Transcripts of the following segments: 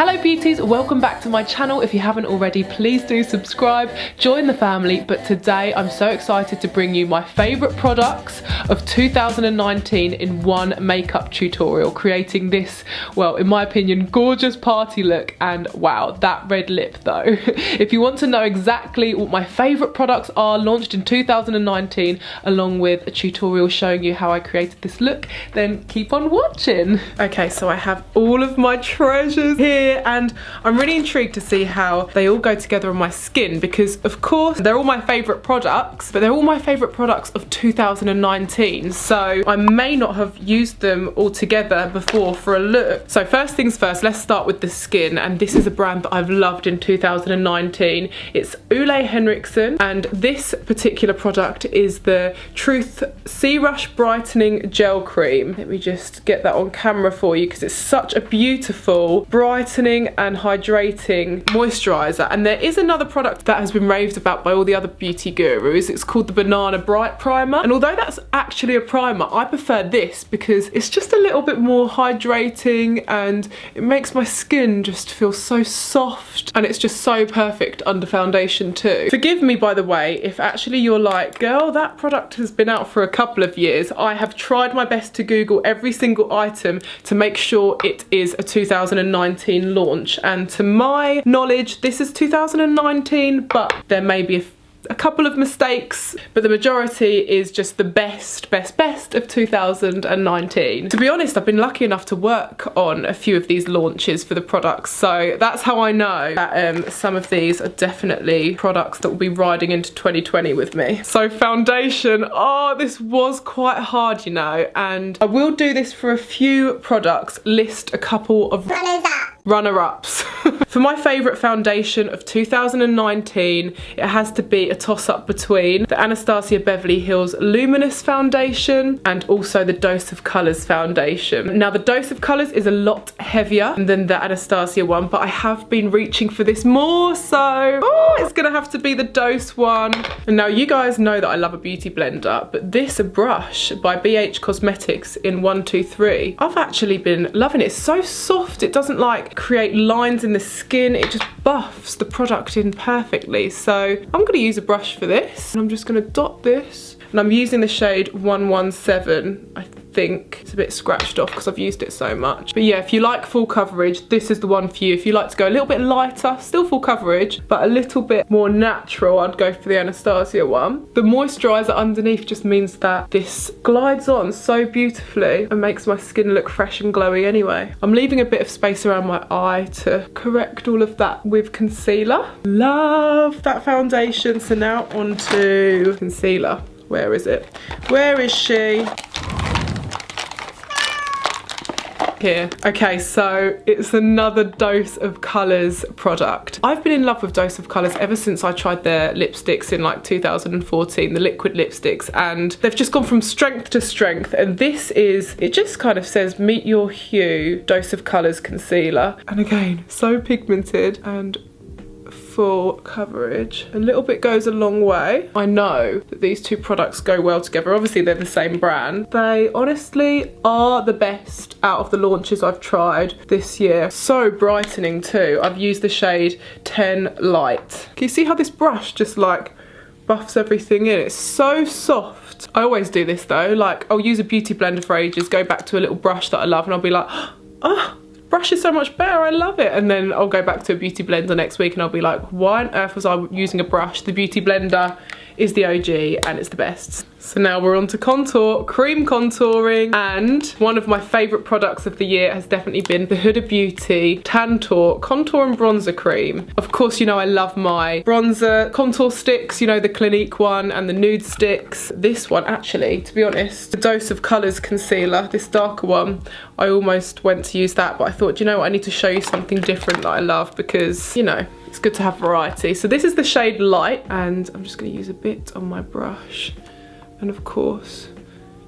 Hello beauties, welcome back to my channel. If you haven't already, please do subscribe, join the family. But today I'm so excited to bring you my favourite products of 2019 in one makeup tutorial, creating this, well, in my opinion, gorgeous party look. And wow, that red lip though. If you want to know exactly what my favourite products are launched in 2019, along with a tutorial showing you how I created this look, then keep on watching. Okay, so I have all of my treasures here and I'm really intrigued to see how they all go together on my skin, because of course they're all my favourite products, but they're all my favourite products of 2019, so I may not have used them all together before for a look. So first things first, let's start with the skin, and this is a brand that I've loved in 2019. It's Ole Henriksen, and this particular product is the Truth Sea Rush Brightening Gel Cream. Let me just get that on camera for you because it's such a beautiful brightening and hydrating moisturiser. And there is another product that has been raved about by all the other beauty gurus. It's called the Banana Bright Primer, and although that's actually a primer, I prefer this because it's just a little bit more hydrating and it makes my skin just feel so soft, and it's just so perfect under foundation too. Forgive me, by the way, if actually you're like, girl, that product has been out for a couple of years. I have tried my best to Google every single item to make sure it is a 2019 launch, and to my knowledge this is 2019, but there may be a couple of mistakes, but the majority is just the best of 2019. To be honest, I've been lucky enough to work on a few of these launches for the products, so that's how I know that some of these are definitely products that will be riding into 2020 with me. So foundation, oh, this was quite hard, you know, and I will do this for a few products, list a couple of runner-ups. For my favourite foundation of 2019, it has to be a toss-up between the Anastasia Beverly Hills Luminous Foundation and also the Dose of Colours foundation. Now the Dose of Colours is a lot heavier than the Anastasia one, but I have been reaching for this more, so it's gonna have to be the Dose one. And now you guys know that I love a beauty blender, but this brush by BH Cosmetics in 123, I've actually been loving it. It's so soft, it doesn't like create lines in the skin, it just buffs the product in perfectly. So I'm going to use a brush for this, and I'm just going to dot this, and I'm using the shade 117. I think it's a bit scratched off because I've used it so much, but yeah, if you like full coverage, this is the one for you. If you like to go a little bit lighter, still full coverage, but a little bit more natural, I'd go for the Anastasia one. The moisturiser underneath just means that this glides on so beautifully and makes my skin look fresh and glowy anyway. I'm leaving a bit of space around my eye to correct all of that with concealer. Love that foundation. So now onto concealer. Where is it? Where is she? Here. Okay, so it's another Dose of Colours product. I've been in love with Dose of Colours ever since I tried their lipsticks in like 2014, the liquid lipsticks, and they've just gone from strength to strength. And this is, it just kind of says meet your hue Dose of Colours concealer, and again, so pigmented and full coverage. A little bit goes a long way. I know that these two products go well together. Obviously they're the same brand. They honestly are the best out of the launches I've tried this year. So brightening too. I've used the shade 10 Light. Can you see how this brush just like buffs everything in? It's so soft. I always do this though, like I'll use a beauty blender for ages, go back to a little brush that I love, and I'll be like, oh, brush is so much better, I love it. And then I'll go back to a beauty blender next week and I'll be like, why on earth was I using a brush? The beauty blender is the OG and it's the best. So now we're on to contour, cream contouring, and one of my favourite products of the year has definitely been the Huda Beauty Tantour Contour and Bronzer Cream. Of course, you know I love my bronzer contour sticks, you know, the Clinique one and the nude sticks. This one actually, to be honest, the Dose of Colours concealer, this darker one, I almost went to use that, but I thought, you know what, I need to show you something different that I love because, you know, it's good to have variety. So this is the shade Light, and I'm just going to use a bit on my brush. And of course,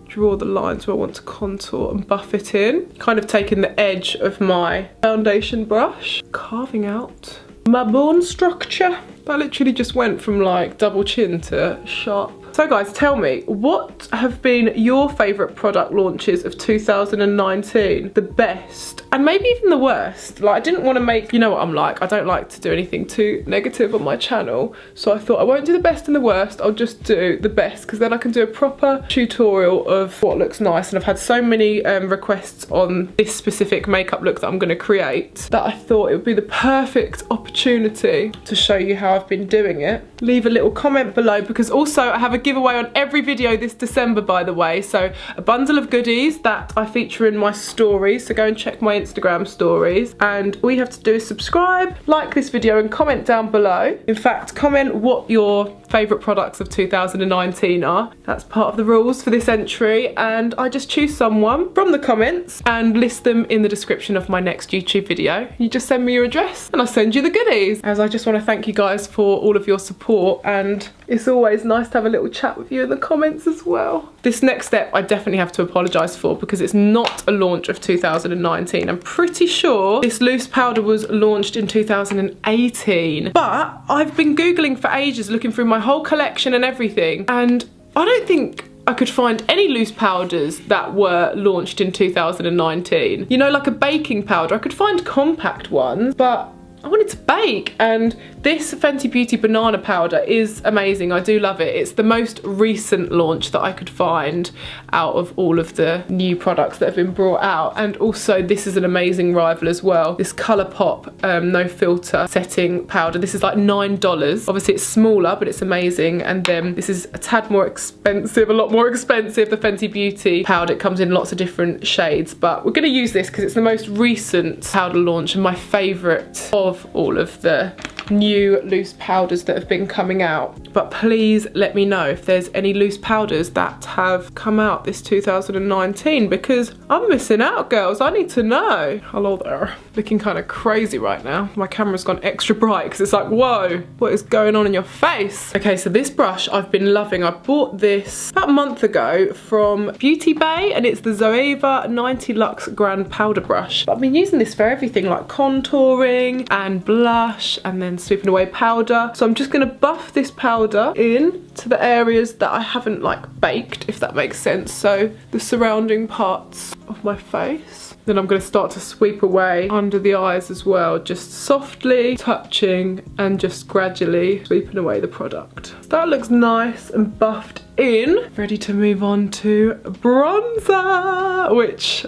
draw the lines where I want to contour and buff it in. Kind of taking the edge of my foundation brush, carving out my bone structure. That literally just went from like double chin to sharp So guys, tell me, what have been your favourite product launches of 2019? The best, and maybe even the worst. Like, I didn't want to make, you know what I'm like, I don't like to do anything too negative on my channel. So I thought I won't do the best and the worst, I'll just do the best, because then I can do a proper tutorial of what looks nice. And I've had so many requests on this specific makeup look that I'm going to create that I thought it would be the perfect opportunity to show you how I've been doing it. Leave a little comment below, because also I have a giveaway on every video this December, by the way. So a bundle of goodies that I feature in my stories, so go and check my Instagram stories, and all you have to do is subscribe, like this video and comment down below. In fact, comment what your favourite products of 2019 are. That's part of the rules for this entry, and I just choose someone from the comments and list them in the description of my next YouTube video. You just send me your address and I send you the goodies. As I just want to thank you guys for all of your support, and it's always nice to have a little chat with you in the comments as well. This next step I definitely have to apologise for, because it's not a launch of 2019. I'm pretty sure this loose powder was launched in 2018, but I've been googling for ages, looking through my whole collection and everything, and I don't think I could find any loose powders that were launched in 2019. You know, like a baking powder, I could find compact ones, but I wanted to bake, and this Fenty Beauty banana powder is amazing. I do love it. It's the most recent launch that I could find out of all of the new products that have been brought out. And also this is an amazing rival as well. This Colourpop no filter setting powder. This is like $9. Obviously it's smaller, but it's amazing. And then this is a tad more expensive, a lot more expensive. The Fenty Beauty powder, it comes in lots of different shades, but we're gonna use this because it's the most recent powder launch and my favorite of all of the new loose powders that have been coming out. But please let me know if there's any loose powders that have come out this 2019, because I'm missing out, girls. I need to know. Hello there. Looking kind of crazy right now. My camera's gone extra bright because it's like, whoa, what is going on in your face? Okay, so this brush I've been loving. I bought this about a month ago from Beauty Bay, and it's the Zoeva 90 Luxe Grand Powder Brush. But I've been using this for everything, like contouring and blush, and then sweeping away powder. So I'm just gonna buff this powder in to the areas that I haven't like baked, if that makes sense. So the surrounding parts of my face. Then I'm gonna start to sweep away under the eyes as well, just softly touching and just gradually sweeping away the product. So that looks nice and buffed in. Ready to move on to bronzer, which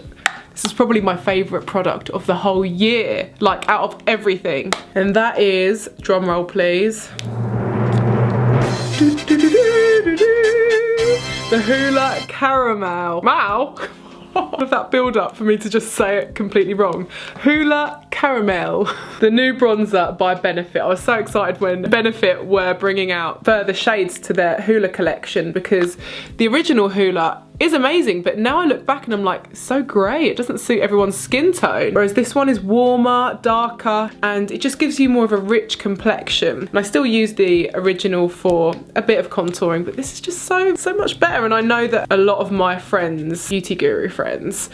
this is probably my favourite product of the whole year, like out of everything. And that is, drum roll please, the Hoola Caramel. Wow! All of that build up for me to just say it completely wrong. Hoola Caramel, the new bronzer by Benefit. I was so excited when Benefit were bringing out further shades to their Hoola collection, because the original Hoola is amazing, but now I look back and I'm like, it's so grey, it doesn't suit everyone's skin tone. Whereas this one is warmer, darker, and it just gives you more of a rich complexion. And I still use the original for a bit of contouring, but this is just so much better. And I know that a lot of my friends, beauty guru friends,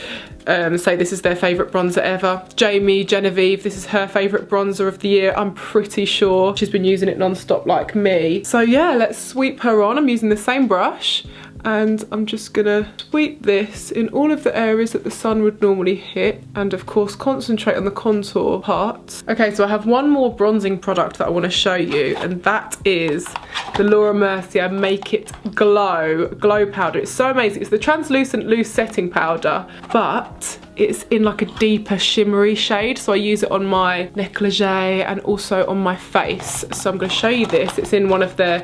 say this is their favourite bronzer ever. Jamie Genevieve, this is her favourite bronzer of the year. I'm pretty sure she's been using it non-stop like me. So yeah, let's sweep her on. I'm using the same brush, and I'm just gonna sweep this in all of the areas that the sun would normally hit, and of course concentrate on the contour parts. Okay, so I have one more bronzing product that I want to show you, and that is the Laura Mercier Make It Glow powder. It's so amazing. It's the translucent loose setting powder, but it's in like a deeper shimmery shade, so I use it on my negligee and also on my face. So I'm going to show you this. It's in one of their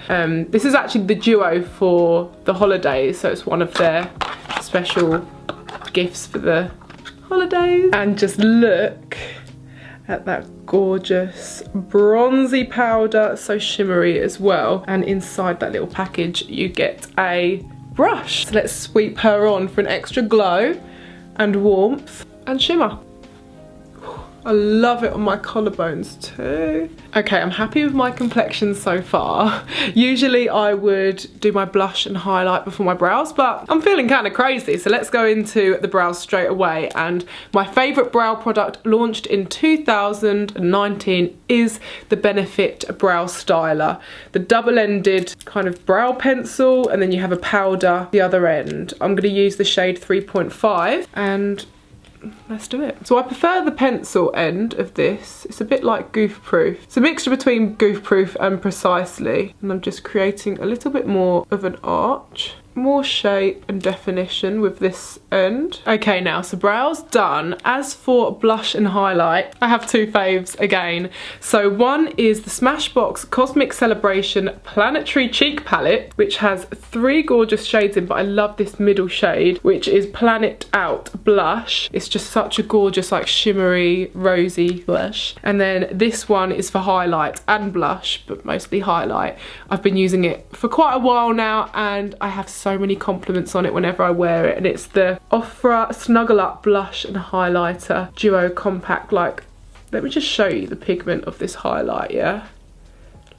this is actually the duo for the holidays, so it's one of their special gifts for the holidays. And just look at that gorgeous bronzy powder, so shimmery as well. And inside that little package you get a brush. So let's sweep her on for an extra glow and warmth and shimmer. I love it on my collarbones too. Okay, I'm happy with my complexion so far. Usually I would do my blush and highlight before my brows, but I'm feeling kind of crazy, so let's go into the brows straight away. And my favourite brow product launched in 2019 is the Benefit Brow Styler. The double-ended kind of brow pencil, and then you have a powder the other end. I'm going to use the shade 3.5 and let's do it. So I prefer the pencil end of this. It's a bit like Goof Proof. It's a mixture between Goof Proof and Precisely. And I'm just creating a little bit more of an arch. More shape and definition with this end. Okay, now, so brows done. As for blush and highlight, I have two faves again. So one is the Smashbox Cosmic Celebration Planetary Cheek Palette, which has 3 gorgeous shades in, but I love this middle shade, which is Planet Out Blush. It's just such a gorgeous, like, shimmery, rosy blush. And then this one is for highlight and blush, but mostly highlight. I've been using it for quite a while now, and I have so many compliments on it whenever I wear it, and it's the Ofra Snuggle Up Blush and Highlighter Duo Compact. Like, let me just show you the pigment of this highlight, yeah?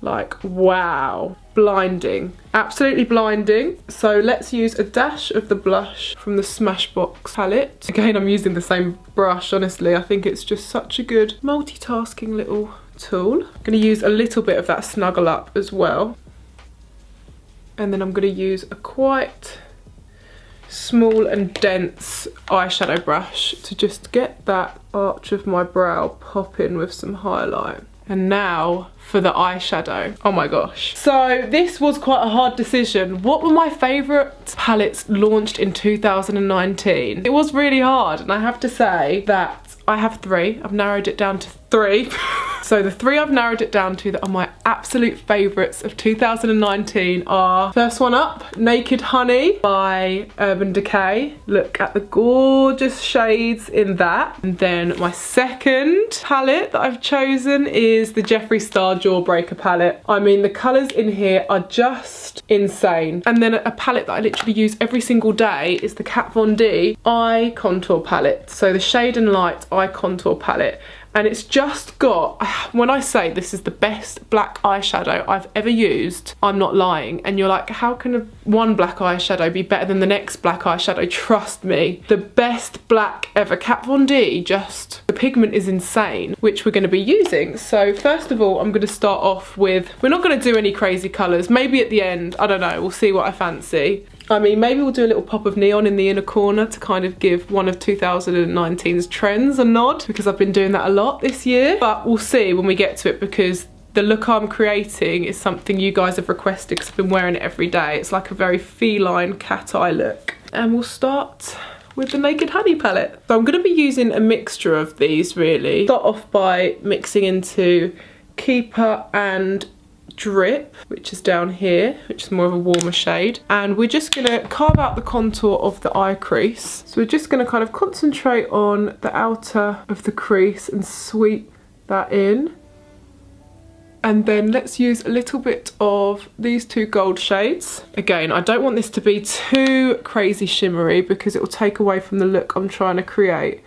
Like, wow, blinding, absolutely blinding. So let's use a dash of the blush from the Smashbox palette. Again, I'm using the same brush, honestly. I think it's just such a good multitasking little tool. I'm going to use a little bit of that Snuggle Up as well. And then I'm going to use a quite small and dense eyeshadow brush to just get that arch of my brow popping with some highlight. And now for the eyeshadow. Oh my gosh. So this was quite a hard decision. What were my favourite palettes launched in 2019? It was really hard, and I have to say that I have 3. I've narrowed it down to 3. So the 3 I've narrowed it down to that are my absolute favourites of 2019 are, first one up, Naked Honey by Urban Decay. Look at the gorgeous shades in that. And then my second palette that I've chosen is the Jeffree Star Jawbreaker palette. I mean, the colours in here are just insane. And then a palette that I literally use every single day is the Kat Von D Eye Contour palette. So the Shade and Light Eye Contour palette. And it's just got, when I say this is the best black eyeshadow I've ever used, I'm not lying. And you're like, how can one black eyeshadow be better than the next black eyeshadow? Trust me, the best black ever. Kat Von D, just, the pigment is insane, which we're going to be using. So first of all, I'm going to start off with, we're not going to do any crazy colours. Maybe at the end, I don't know, we'll see what I fancy. I mean, maybe we'll do a little pop of neon in the inner corner to kind of give one of 2019's trends a nod, because I've been doing that a lot this year. But we'll see when we get to it, because the look I'm creating is something you guys have requested because I've been wearing it every day. It's like a very feline cat eye look. And we'll start with the Naked Honey palette. So I'm going to be using a mixture of these, really. Start off by mixing into Keeper and Drip, which is down here, which is more of a warmer shade, and we're just going to carve out the contour of the eye crease. So we're just going to kind of concentrate on the outer of the crease and sweep that in. And then let's use a little bit of these 2 gold shades. Again, I don't want this to be too crazy shimmery because it will take away from the look I'm trying to create.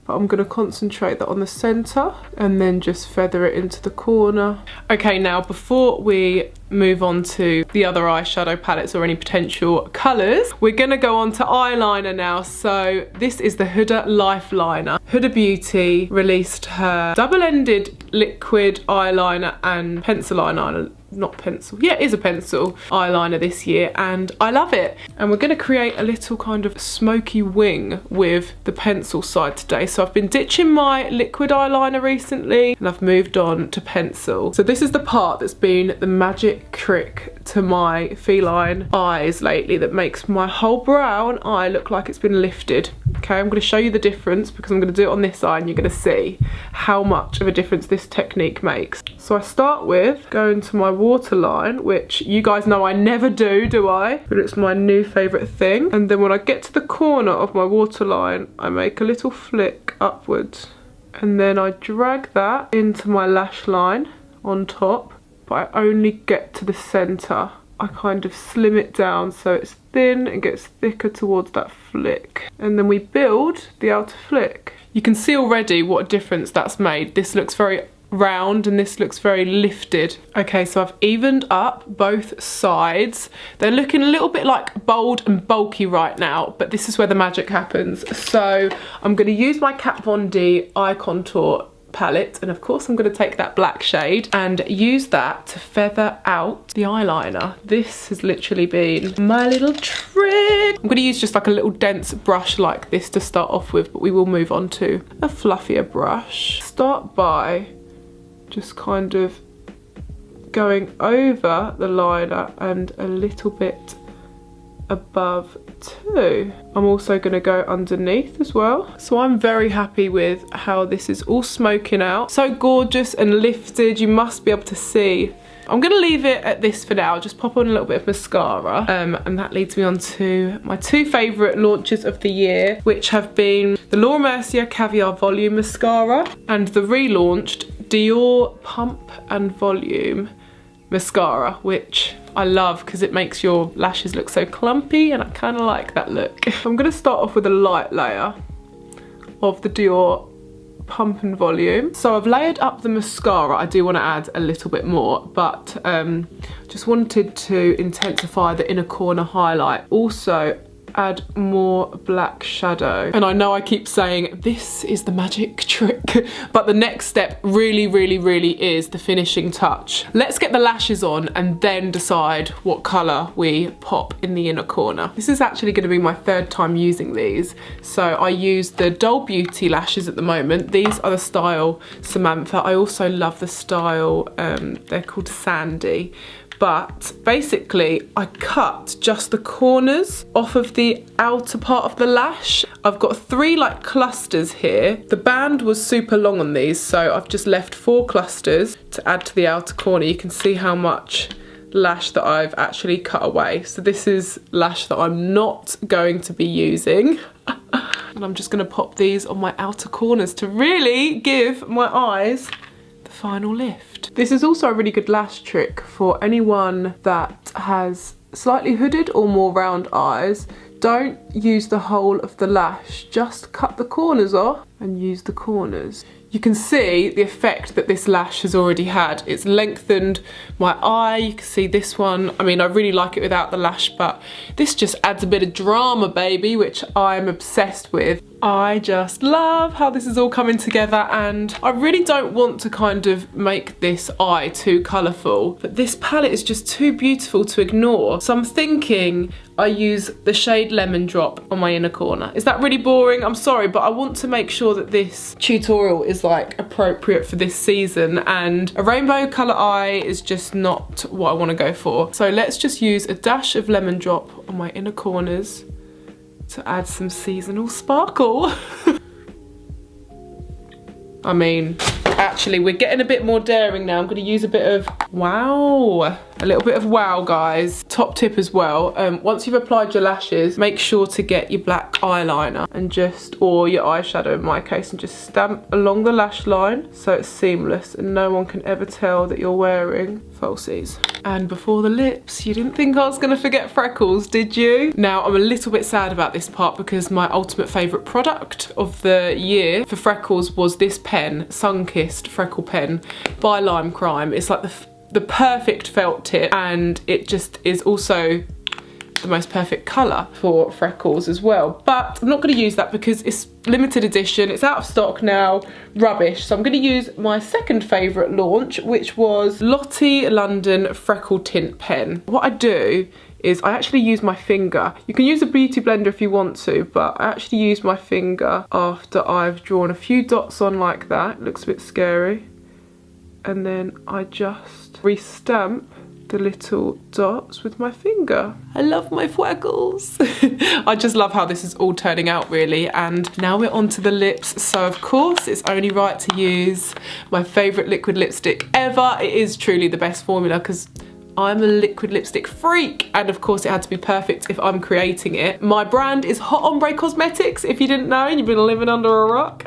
But I'm going to concentrate that on the centre and then just feather it into the corner. Okay, now before we move on to the other eyeshadow palettes or any potential colours, we're going to go on to eyeliner now. So this is the Huda Lifeliner. Huda Beauty released her double-ended liquid eyeliner and pencil eyeliner. Not pencil, yeah, it is a pencil eyeliner this year, and I love it. And we're going to create a little kind of smoky wing with the pencil side today. So I've been ditching my liquid eyeliner recently and I've moved on to pencil. So this is the part that's been the magic trick to my feline eyes lately that makes my whole brow and eye look like it's been lifted. Okay, I'm going to show you the difference because I'm going to do it on this eye and you're going to see how much of a difference this technique makes. So I start with going to my waterline, which you guys know I never do I? But it's my new favourite thing. And then when I get to the corner of my waterline, I make a little flick upwards. And then I drag that into my lash line on top, but I only get to the centre. I kind of slim it down so it's thin and gets thicker towards that flick. And then we build the outer flick. You can see already what a difference that's made. This looks very round and this looks very lifted. Okay, so I've evened up both sides. They're looking a little bit like bold and bulky right now, but this is where the magic happens. So I'm going to use my Kat Von D eye contour palette, and of course I'm going to take that black shade and use that to feather out the eyeliner. This has literally been my little trick. I'm going to use just like a little dense brush like this to start off with, but we will move on to a fluffier brush. Start by just kind of going over the liner and a little bit above too. I'm also going to go underneath as well. So I'm very happy with how this is all smoking out. So gorgeous and lifted, you must be able to see. I'm going to leave it at this for now, just pop on a little bit of mascara. And that leads me on to my two favourite launches of the year, which have been the Laura Mercier Caviar Volume Mascara and the relaunched Dior Pump and Volume Mascara, which I love because it makes your lashes look so clumpy, and I kind of like that look. I'm going to start off with a light layer of the Dior Pump and Volume. So I've layered up the mascara. I do want to add a little bit more, but just wanted to intensify the inner corner highlight. Also add more black shadow. And I know I keep saying this is the magic trick, but the next step really is the finishing touch. Let's get the lashes on and then decide what colour we pop in the inner corner. This is actually going to be my third time using these. So I use the Doll Beauty lashes at the moment. These are the style Samantha. I also love the style, they're called Sandy. But basically I cut just the corners off of the outer part of the lash. I've got 3 like clusters here. The band was super long on these, so I've just left 4 clusters to add to the outer corner. You can see how much lash that I've actually cut away. So this is lash that I'm not going to be using. And I'm just going to pop these on my outer corners to really give my eyes the final lift. This is also a really good lash trick for anyone that has slightly hooded or more round eyes. Don't use the whole of the lash, just cut the corners off and use the corners. You can see the effect that this lash has already had. It's lengthened my eye. You can see this one. I mean, I really like it without the lash, but this just adds a bit of drama, baby, which I'm obsessed with. I just love how this is all coming together, and I really don't want to kind of make this eye too colourful, but this palette is just too beautiful to ignore. So I'm thinking I use the shade Lemon Drop on my inner corner. Is that really boring? I'm sorry, but I want to make sure that this tutorial is like appropriate for this season, and a rainbow colour eye is just not what I want to go for. So let's just use a dash of Lemon Drop on my inner corners to add some seasonal sparkle. I mean, actually, we're getting a bit more daring now. I'm going to use a bit of wow. A little bit of wow, guys. Top tip as well, once you've applied your lashes, make sure to get your black eyeliner and just, or your eyeshadow in my case, and just stamp along the lash line so it's seamless and no one can ever tell that you're wearing falsies. And before the lips, you didn't think I was going to forget freckles, did you? Now, I'm a little bit sad about this part because my ultimate favourite product of the year for freckles was this pen, Sunkissed Freckle Pen by Lime Crime. It's like the perfect felt tip, and it just is also the most perfect colour for freckles as well. But I'm not going to use that because it's limited edition, it's out of stock now, rubbish. So I'm going to use my second favourite launch, which was Lottie London Freckle Tint Pen. What I do is I actually use my finger. You can use a beauty blender if you want to, but I actually use my finger after I've drawn a few dots on like that. It looks a bit scary. And then I just re-stamp the little dots with my finger. I love my freckles. I just love how this is all turning out, really. And now we're on to the lips. So of course it's only right to use my favourite liquid lipstick ever. It is truly the best formula because I'm a liquid lipstick freak, and of course it had to be perfect if I'm creating it. My brand is Hot Ombre Cosmetics, if you didn't know and you've been living under a rock.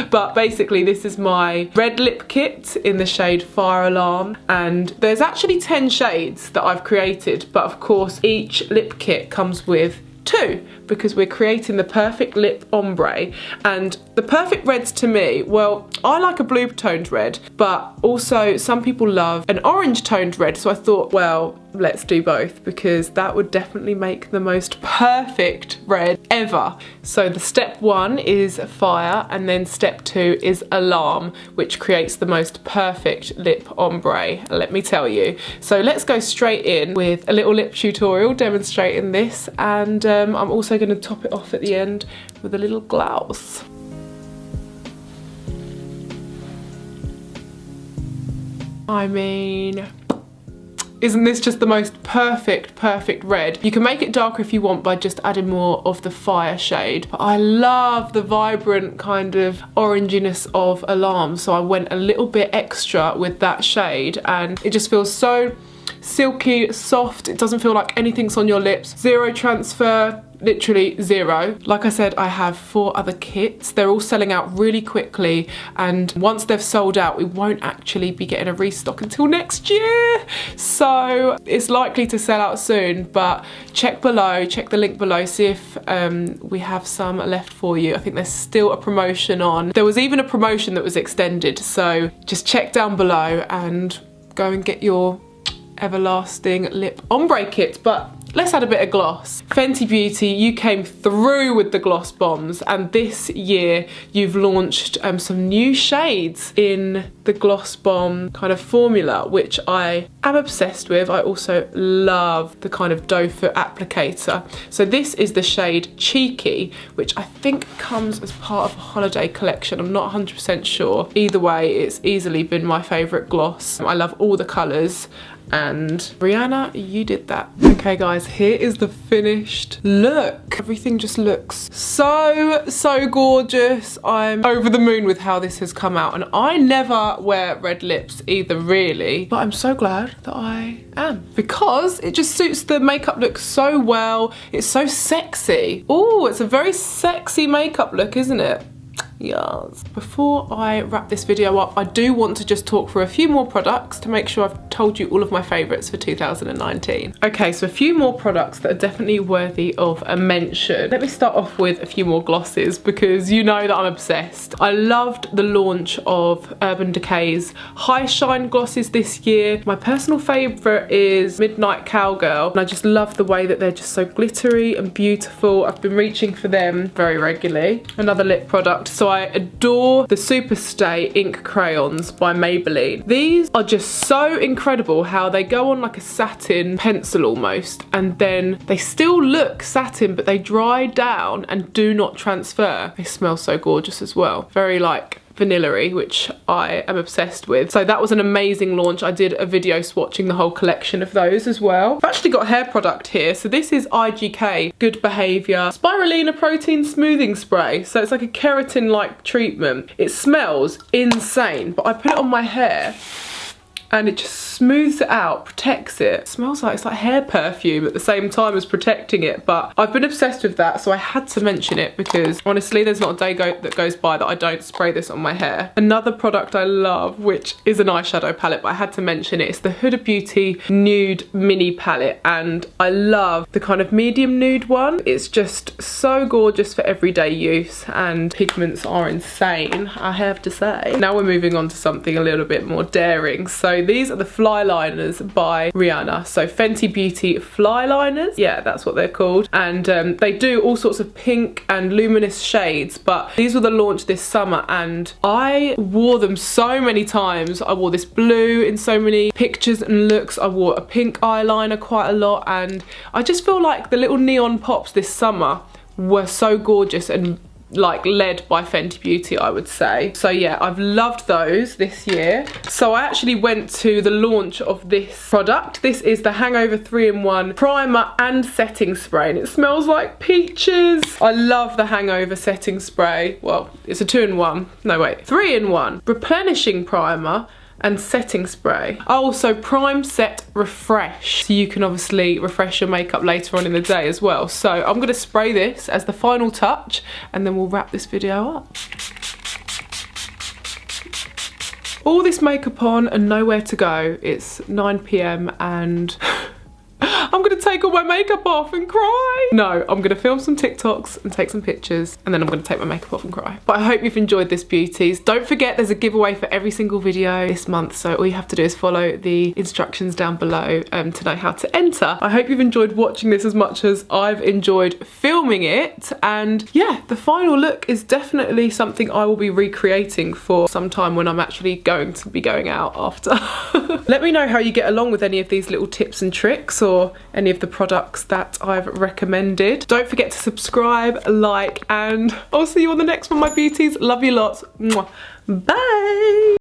But basically this is my red lip kit in the shade Fire Alarm, and there's actually 10 shades that I've created, but of course each lip kit comes with 2 because we're creating the perfect lip ombre. And the perfect reds to me, well, I like a blue toned red, but also some people love an orange toned red, so I thought, well, let's do both because that would definitely make the most perfect red ever. So the step 1 is Fire, and then step 2 is Alarm, which creates the most perfect lip ombre, let me tell you. So let's go straight in with a little lip tutorial demonstrating this, and I'm also going to top it off at the end with a little gloss. I mean, isn't this just the most perfect red? You can make it darker if you want by just adding more of the Fire shade, but I love the vibrant kind of oranginess of Alarm, so I went a little bit extra with that shade, and it just feels so silky, soft. It doesn't feel like anything's on your lips. Zero transfer, literally zero. Like I said, I have 4 other kits. They're all selling out really quickly, and once they've sold out, we won't actually be getting a restock until next year. So it's likely to sell out soon, but check below, check the link below, see if we have some left for you. I think there's still a promotion on. There was even a promotion that was extended, so just check down below and go and get your everlasting lip ombre kit. But let's add a bit of gloss. Fenty Beauty, you came through with the gloss bombs, and this year you've launched some new shades in the gloss bomb kind of formula, which I am obsessed with. I also love the kind of doe foot applicator. So this is the shade Cheeky, which I think comes as part of a holiday collection. I'm not 100% sure. Either way, it's easily been my favourite gloss. I love all the colours. And Rihanna, you did that. Okay guys, here is the finished look. Everything just looks so gorgeous. I'm over the moon with how this has come out, and I never wear red lips either really, but I'm so glad that I am, because it just suits the makeup look so well. It's so sexy. Oh, it's a very sexy makeup look, isn't it? Yes. Before I wrap this video up, I do want to just talk for a few more products to make sure I've told you all of my favourites for 2019. Okay, so a few more products that are definitely worthy of a mention. Let me start off with a few more glosses, because you know that I'm obsessed. I loved the launch of Urban Decay's High Shine glosses this year. My personal favourite is Midnight Cowgirl, and I just love the way that they're just so glittery and beautiful. I've been reaching for them very regularly. Another lip product. So I adore the Superstay ink crayons by Maybelline. These are just so incredible how they go on like a satin pencil almost, and then they still look satin but they dry down and do not transfer. They smell so gorgeous as well. Very like vanilla-y, which I am obsessed with. So that was an amazing launch. I did a video swatching the whole collection of those as well. I've actually got a hair product here. So this is IGK Good Behaviour Spirulina Protein Smoothing Spray. So it's like a keratin-like treatment. It smells insane, but I put it on my hair and it just smooths it out, protects it. It smells like, it's like hair perfume at the same time as protecting it, but I've been obsessed with that, so I had to mention it because honestly there's not a day that goes by that I don't spray this on my hair. Another product I love, which is an eyeshadow palette, but I had to mention it, it's the Huda Beauty Nude Mini Palette, and I love the kind of medium nude one. It's just so gorgeous for everyday use, and pigments are insane, I have to say. Now we're moving on to something a little bit more daring. So these are the Fly Liners by Rihanna. So Fenty Beauty Fly Liners, yeah, that's what they're called. And they do all sorts of pink and luminous shades, but these were the launch this summer and I wore them so many times. I wore this blue in so many pictures and looks. I wore a pink eyeliner quite a lot, and I just feel like the little neon pops this summer were so gorgeous and like led by Fenty Beauty, I would say. So yeah, I've loved those this year. So I actually went to the launch of this product. This is the Hangover 3-in-1 primer and setting spray, and it smells like peaches. I love the Hangover setting spray. Well, it's a 2-in-1. No, wait, 3-in-1. Replenishing primer and setting spray. Oh, so prime, set, refresh. So you can obviously refresh your makeup later on in the day as well. So I'm going to spray this as the final touch and then we'll wrap this video up. All this makeup on and nowhere to go. It's 9 PM and I'm gonna take all my makeup off and cry. No, I'm gonna film some TikToks and take some pictures and then I'm gonna take my makeup off and cry. But I hope you've enjoyed this, beauties. Don't forget there's a giveaway for every single video this month, so all you have to do is follow the instructions down below to know how to enter. I hope you've enjoyed watching this as much as I've enjoyed filming it, and yeah, the final look is definitely something I will be recreating for some time when I'm actually going to be going out after. Let me know how you get along with any of these little tips and tricks or any of the products that I've recommended. Don't forget to subscribe, like, and I'll see you on the next one, my beauties. Love you lots. Mwah. Bye.